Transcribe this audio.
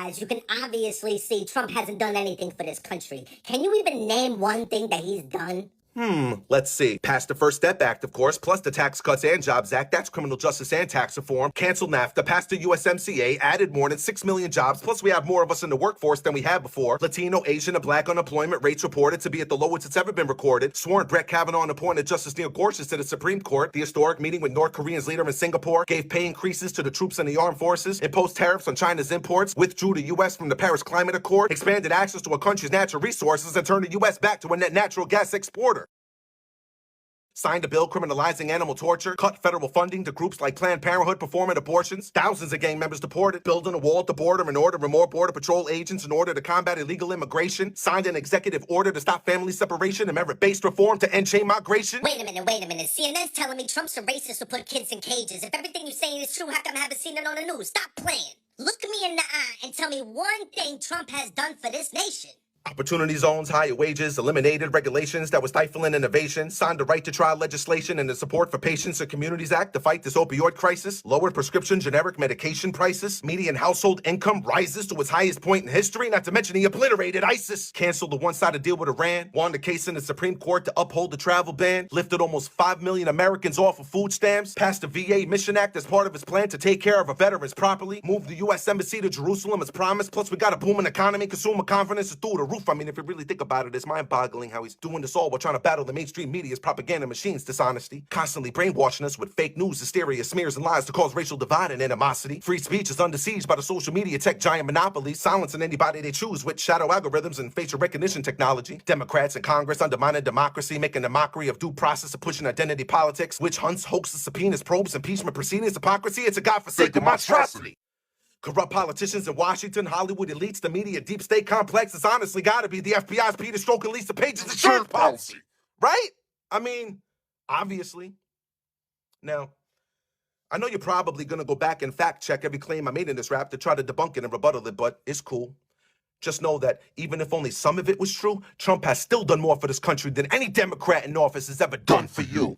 eyes, you can obviously see Trump hasn't done anything for this country. Can you even name one thing that he's done? Let's see. Passed the First Step Act, of course, plus the Tax Cuts and Jobs Act. That's criminal justice and tax reform. Canceled NAFTA, passed the USMCA, added more than 6 million jobs. Plus, we have more of us in the workforce than we had before. Latino, Asian, and Black unemployment rates reported to be at the lowest it's ever been recorded. Sworn Brett Kavanaugh and appointed Justice Neil Gorsuch to the Supreme Court. The historic meeting with North Korea's leader in Singapore gave pay increases to the troops in the armed forces, imposed tariffs on China's imports, withdrew the U.S. from the Paris Climate Accord, expanded access to a country's natural resources, and turned the U.S. back to a net natural gas exporter. Signed a bill criminalizing animal torture, cut federal funding to groups like Planned Parenthood performing abortions, thousands of gang members deported, building a wall at the border in order to more Border Patrol agents in order to combat illegal immigration, signed an executive order to stop family separation and merit-based reform to end chain migration. Wait a minute. CNN's telling me Trump's a racist who put kids in cages. If everything you're saying is true, how come I haven't seen it on the news? Stop playing. Look me in the eye and tell me one thing Trump has done for this nation. Opportunity zones, higher wages, eliminated regulations that were stifling innovation, signed the right to try legislation and the Support for Patients and Communities Act to fight this opioid crisis, lowered prescription generic medication prices, median household income rises to its highest point in history, not to mention he obliterated ISIS, canceled the one-sided deal with Iran, won the case in the Supreme Court to uphold the travel ban, lifted almost 5 million Americans off of food stamps, passed the VA Mission Act as part of his plan to take care of our veterans properly, moved the U.S. Embassy to Jerusalem as promised, plus we got a booming economy, consumer confidence is through the roof. I mean, if you really think about it, it's mind-boggling how he's doing this all while trying to battle the mainstream media's propaganda machines' dishonesty, constantly brainwashing us with fake news, hysteria, smears, and lies to cause racial divide and animosity. Free speech is under siege by the social media tech giant monopolies, silencing anybody they choose with shadow algorithms and facial recognition technology. Democrats in Congress undermining democracy, making a mockery of due process, of pushing identity politics, witch hunts, hoaxes, subpoenas, probes, impeachment proceedings, hypocrisy. It's a godforsaken monstrosity. Corrupt politicians in Washington, Hollywood elites, the media deep state complex. It's honestly got to be the FBI's Peter Strzok and Lisa Page's insurance policy, right? I mean, obviously. Now, I know you're probably going to go back and fact check every claim I made in this rap to try to debunk it and rebuttal it, but it's cool. Just know that even if only some of it was true, Trump has still done more for this country than any Democrat in office has ever done for you.